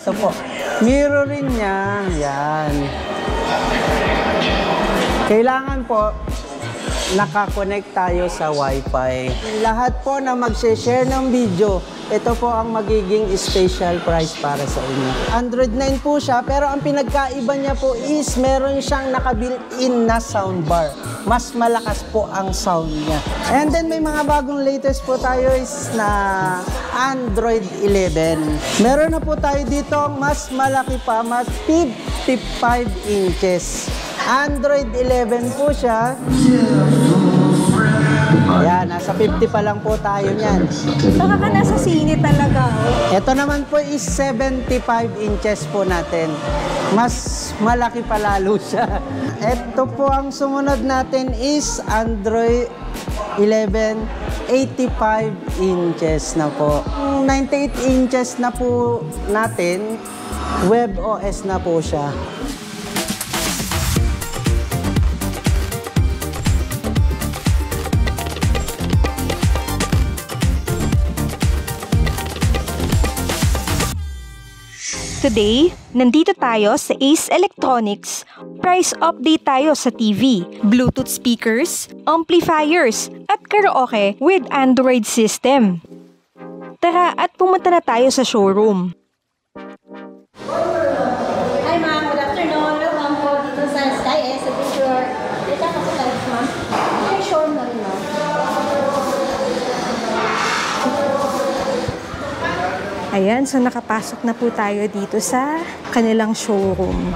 Ito po. Mirroring niya. Yan. Kailangan po nakakonect tayo sa Wi-Fi. Lahat po na mag-share ng video, ito po ang magiging special price para sa inyo. Android 9 po siya, pero ang pinagkaiba niya po is meron siyang naka-built-in na soundbar. Mas malakas po ang sound niya. And then may mga bagong latest po tayo is na Android 11. Meron na po tayo dito mas malaki pa, mas 55 inches. Android 11 po siya. Ayan, nasa 50 pa lang po tayo niyan. Baka ka nasa sine talaga. Ito naman po is 75 inches po natin. Mas malaki pa lalo siya. Ito po ang sumunod natin is Android 11, 85 inches na po. 98 inches na po natin, WebOS na po siya. Today, nandito tayo sa Ace Electronics. Price update tayo sa TV, Bluetooth speakers, amplifiers, at karaoke with Android system. Tara at pumunta na tayo sa showroom. Hi ma'am, good afternoon. Welcome po dito sa Sky S Adventure. Dito ako sa live ma'am. Yung showroom na rin ma'am. Ayan, so nakapasok na po tayo dito sa kanilang showroom.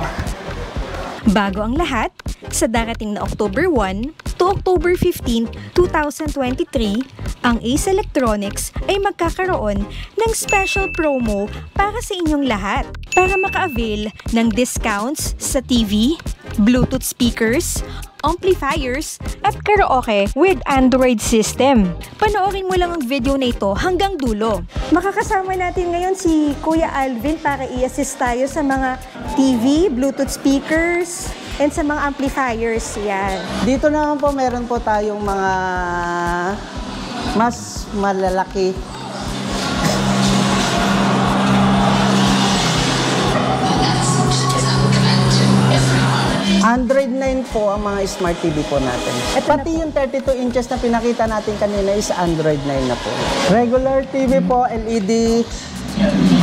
Bago ang lahat, sa darating na October 1 to October 15, 2023, ang Ace Electronics ay magkakaroon ng special promo para sa inyong lahat para maka-avail ng discounts sa TV, Bluetooth speakers, amplifiers, at karaoke with Android system. Panoorin mo lang ang video na ito hanggang dulo. Makakasama natin ngayon si Kuya Alvin para i-assist tayo sa mga TV, Bluetooth speakers, and sa mga amplifiers. Yan. Dito naman po meron po tayong mga mas malalaki. Android 9 po ang mga smart TV po natin. Pati yung 32 inches na pinakita natin kanina is Android 9 na po. Regular TV po, LED,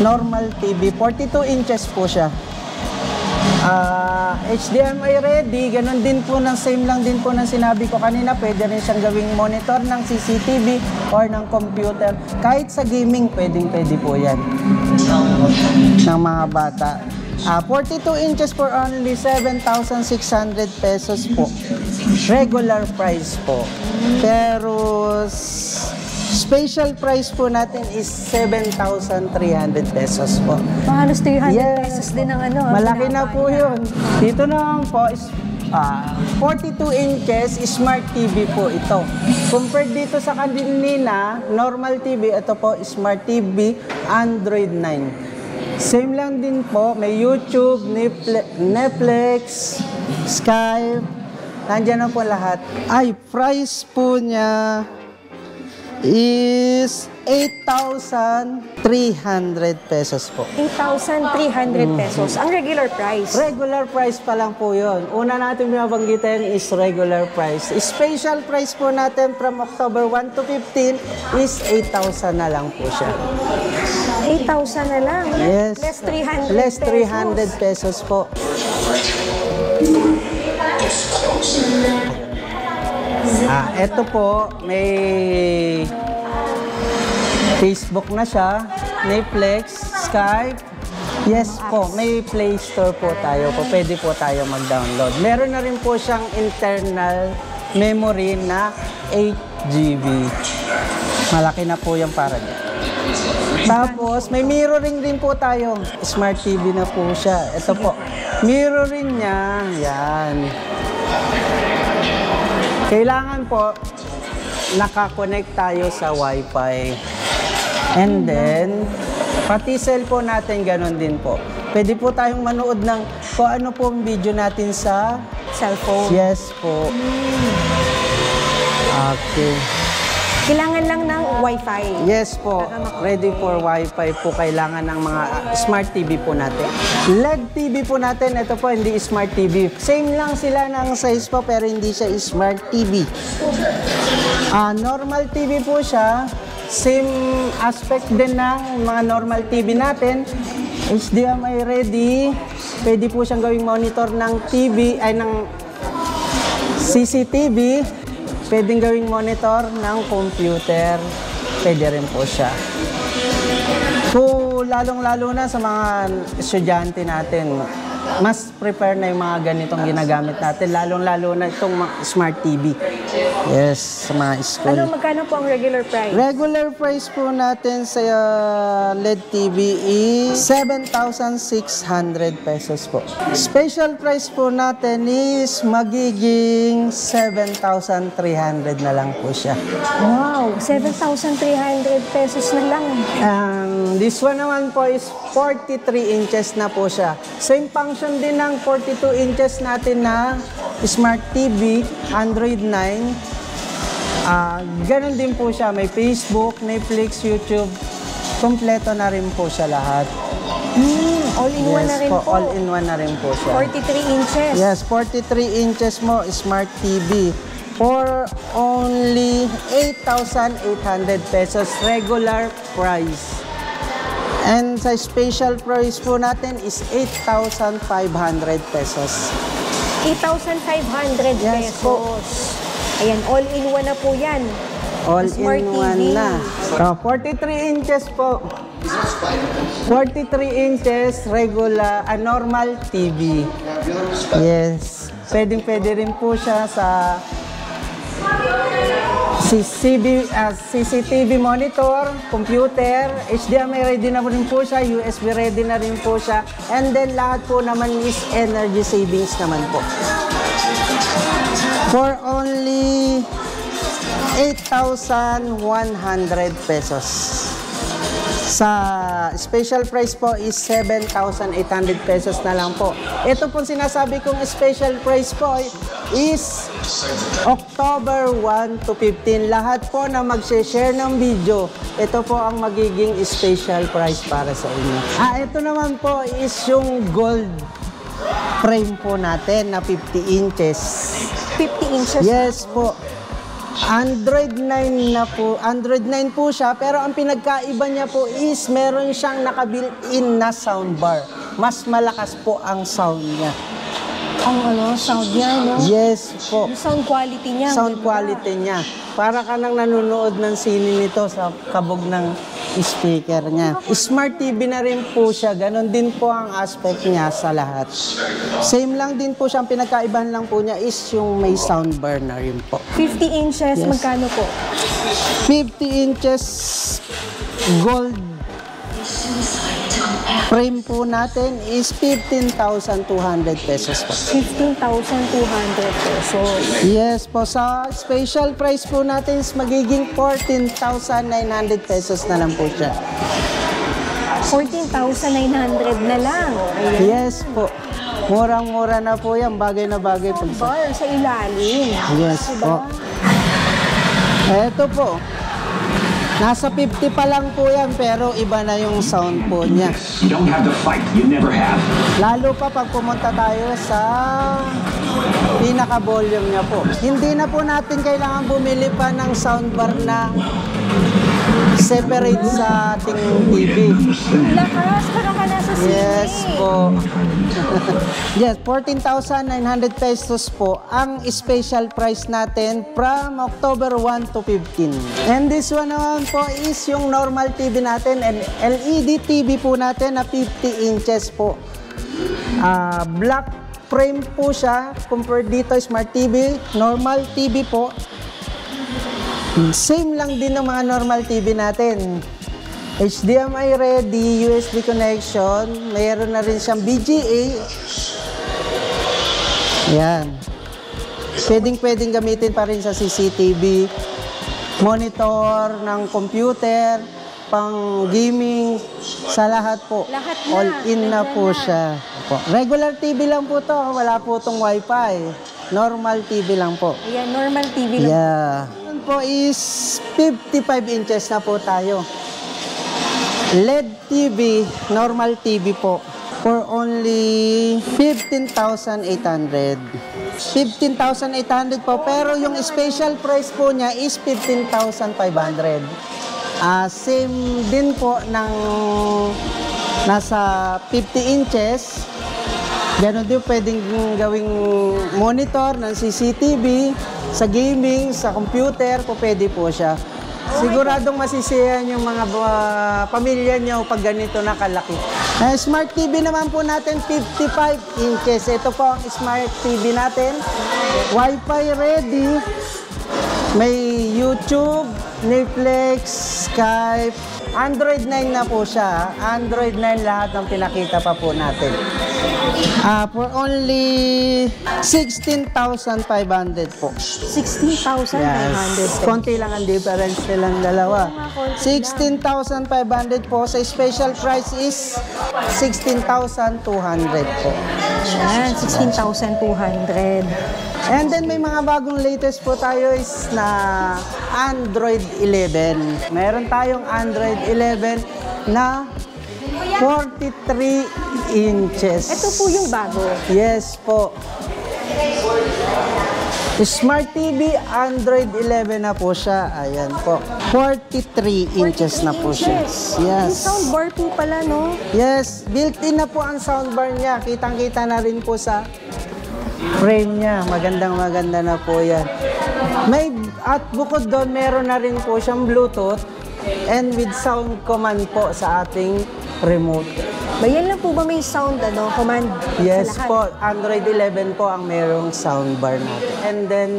normal TV, 42 inches po siya. HDMI ready, ganun din po same lang din po ng sinabi ko kanina. Pwede rin siyang gawing monitor ng CCTV or ng computer. Kahit sa gaming, pwede po yan ng mga bata. 42 inches for only 7,600 pesos po. Regular price po. Pero special price po natin is 7,300 pesos po. Halos 300 pesos din ang ano. Malaki na po yun. Dito naman po is 42 inches Smart TV po ito. Compared dito sa kanina, normal TV, ito po Smart TV Android 9. Same lang din po, may YouTube, Netflix, Skype, nandiyan na po lahat. Ay, price po niya is 8,300 pesos po. 8,300 pesos. Ang regular price. Regular price pa lang po yun. Una natin binabanggitin is regular price. Special price po natin from October 1 to 15 is 8,000 na lang po siya. 8,000 na lang. Yes. Less 300 Less 300 pesos po. Ito po, may Facebook na siya, Netflix, Skype. Yes po, may Play Store po tayo po. Pwede po tayo mag-download. Meron na rin po siyang internal memory na 8 GB. Malaki na po yung para niya. Tapos, may mirroring din po tayo. Smart TV na po siya. Ito po. Mirroring niya. Yan. Kailangan po, nakakonect tayo sa Wi-Fi. And then, pati cellphone natin, ganun din po. Pwede po tayong manood ng kung ano po ang video natin sa cellphone. Yes po. Okay. Kailangan lang ng Wi-Fi. Yes po, ready for Wi-Fi po kailangan ng mga smart TV po natin. LED TV po natin, ito po hindi smart TV. Same lang sila ng size po pero hindi siya smart TV. Normal TV po siya, same aspect din ng mga normal TV natin. HDMI ready, pwede po siyang gawing monitor ng TV, ay ng CCTV, pwedeng gawing monitor ng computer, pwede rin po siya. Kung lalong-lalo na sa mga estudyante natin, mas prepare na yung mga ganitong ginagamit natin, lalong-lalo na itong smart TV. Yes, sa mga school. Magkano po ang regular price? Regular price po natin sa LED TV is 7,600 pesos po. Special price po natin is magiging 7,300 na lang po siya. Wow, 7,300 pesos na lang. This one naman po is 43 inches na po siya. Same function din ng 42 inches natin na Smart TV, Android 9. Ganon din po siya. May Facebook, Netflix, YouTube. Kompleto na rin po siya lahat. All-in-one na rin po. All-in-one na rin po siya. 43 inches. Yes, 43 inches mo, Smart TV. For only 8,800 pesos, regular price. And sa special price po natin is 8,500 pesos. 8,500 Yes pesos. po. Ayan, all-in-one na po yan. Smart All-in-one TV. na. 43 inches po. 43 inches, regular, normal TV. Yes. Pwede rin po siya sa CCTV monitor, computer, HDMI ready na rin po siya, USB ready na rin po siya, and then lahat po naman is energy savings naman po. For only 8,100 pesos. Sa special price po is 7,800 pesos na lang po. Ito po sinasabi kong special price po is October 1 to 15. Lahat po na mag-share ng video, ito po ang magiging special price para sa inyo. Ito naman po is yung gold frame po natin na 50 inches. 50 inches? Yes po. Android 9 na po. Android 9 po siya, pero ang pinagkaiba niya po is meron siyang naka-built-in na soundbar. Mas malakas po ang sound niya. Ang sound niya, no? Yes po. Yung sound quality niya. Sound quality niya. Para ka nang nanonood ng sine nito sa kabog ng speaker niya. Smart TV na rin po siya. Ganon din po ang aspect niya sa lahat. Same lang din po siya. Ang pinagkaibahan lang po niya is yung may soundbar na rin po. 50 inches, Yes. magkano po? 50 inches gold frame po natin is 15,200 pesos po. 15,200 pesos. Yes po, sa special price po natin is magiging 14,900 pesos na lang po siya. 14,900 na lang. Ayan. Yes po. Murang-mura na po yan. Bagay na bagay po. Bar sa ilalim. Yes po. Eto po. Nasa 50 pa lang po yan, pero iba na yung sound po niya. You don't have the fight you never have. Lalo pa pag pumunta tayo sa pinaka-volume niya po. Hindi na po natin kailangan bumili pa ng soundbar na separate sa ating TV. Lakas, para ka nasa sine. Yes po. Yes, 14,900 pesos po ang special price natin from October 1 to 15. And this one naman po is yung normal TV natin and LED TV po natin na 50 inches po. Black frame po siya compared dito Smart TV, normal TV po. Same lang din ng mga normal TV natin. HDMI ready, USB connection, mayroon na rin siyang VGA. Yan. Pwedeng gamitin pa rin sa CCTV, monitor ng computer, pang gaming, sa lahat po. Lahat na. All in na po siya. Regular TV lang po to, wala po itong Wi-Fi. Normal TV lang po. Ayan, normal TV lang. Yeah. po is 55 inches na po tayo. LED TV, normal TV po, for only 15,800. 15,800 po, pero yung special price po niya is 15,500. Same din po ng nasa 50 inches. Ganon din pwedeng gawing monitor ng CCTV, sa gaming, sa computer, po pwede po siya. Siguradong masisiyahan yung mga pamilya nyo pag ganito na kalaki. Smart TV naman po natin, 55 inches. Ito po ang Smart TV natin. Wi-Fi ready. May YouTube, Netflix, Skype. Android 9 na po siya. Android 9 lahat ng pinakita pa po natin. For only 16,500 po. 16,500. Yes. Konti lang ang difference nilang dalawa. 16,500 po. Sa special price is 16,200 po. Yan, 16,200. And then may mga bagong latest po tayo is na Android 11. Meron tayong Android 11 na 43 inches. Ito po yung bago. Yes po. Smart TV, Android 11 na po siya. Ayan po. 43 inches na po siya. Yung Yes. soundbar po pala, no? Yes, built-in na po ang soundbar niya. Kitang-kita na rin po sa frame niya. Magandang-maganda na po yan. At bukod doon, meron na rin po siyang Bluetooth and with sound command po sa ating remote. Bayan lang po ba may sound, command Yes sa lahat? po, Android 11 po ang merong soundbar natin. And then,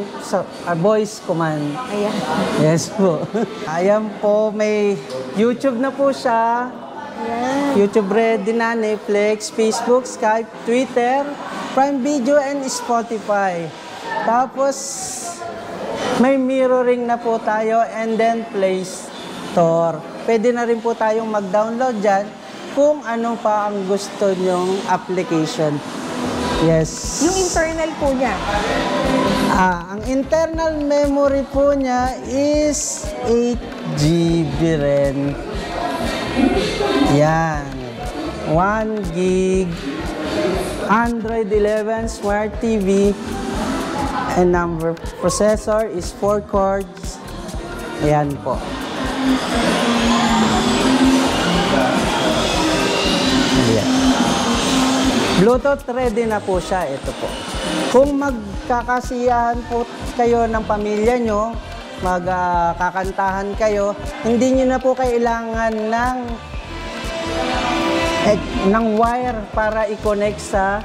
voice command. Ayan. Yes po. Ayan po, may YouTube na po siya. Ayan. YouTube ready na, Netflix, Facebook, Skype, Twitter, Prime Video, and Spotify. Tapos, may mirroring na po tayo and then Play Store. Pwede na rin po tayong mag-download dyan kung ano pa ang gusto nyong application. Yes. Yung internal po niya. Ang internal memory po niya is 8 GB rin. Yan. 1 gig. Android 11 Smart TV. And number processor is 4 cores. Ayan po. Ayan. Bluetooth ready na po siya. Ito po. Kung magkakasiyahan po kayo ng pamilya nyo, magkakantahan kayo, hindi nyo na po kailangan ng wire para i-connect sa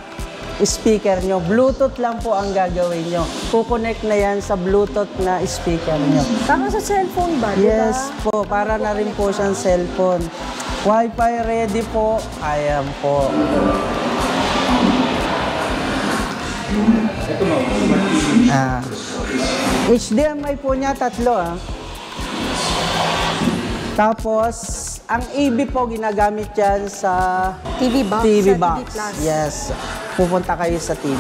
speaker nyo. Bluetooth lang po ang gagawin nyo. Kukonect na yan sa Bluetooth na speaker nyo. Tama sa cellphone ba? Diba? Yes po, para na rin po siyang cellphone. Wi-Fi ready po. Ayan po. HDMI po niya, 3. Tapos, ang AV po ginagamit yan sa TV box. TV sa box. TV Plus. Yes. Pupunta kayo sa TV,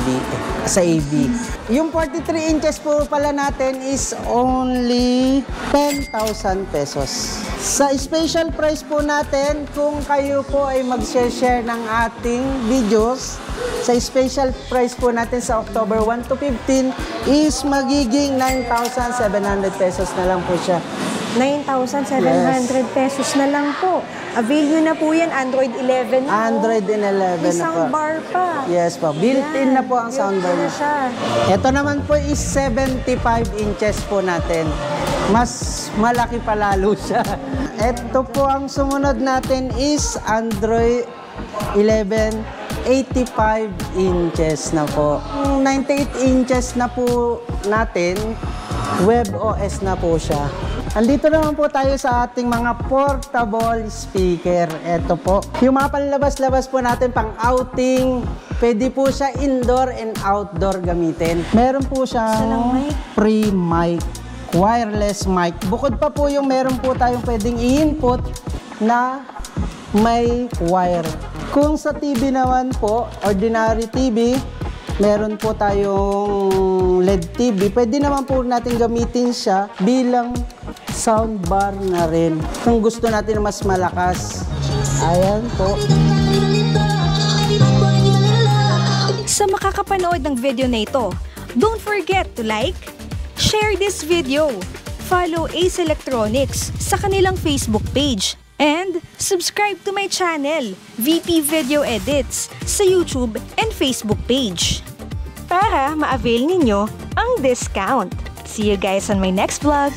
sa AV. Yung 43 inches po pala natin is only 10,000 pesos. Sa special price po natin, kung kayo po ay mag-share ng ating videos, sa special price po natin sa October 1 to 15 is magiging 9,700 pesos na lang po siya. 9,700 pesos na lang po. Avail nyo na po yan, Android 11 na. Android 11 May na po. soundbar pa. Yes po, built-in na po ang soundbar na niya. siya. Ito naman po is 75 inches po natin. Mas malaki pa lalo siya. Ito po ang sumunod natin is Android 11 85 inches na po. 98 inches na po natin, WebOS na po siya. Andito naman po tayo sa ating mga portable speaker. Ito po. Yung mga panlabas-labas po natin pang outing, pwede po siya indoor and outdoor gamitin. Meron po siyang free mic, wireless mic. Bukod pa po yung meron po tayong pwedeng i-input na may wire. Kung sa TV naman po, ordinary TV, meron po tayong LED TV, pwede naman po natin gamitin siya bilang soundbar na rin. Kung gusto natin mas malakas. Ayan po. Sa makakapanood ng video na ito, don't forget to like, share this video, follow Ace Electronics sa kanilang Facebook page, and subscribe to my channel, VP Video Edits, sa YouTube and Facebook page para ma-avail ninyo ang discount. See you guys on my next vlog!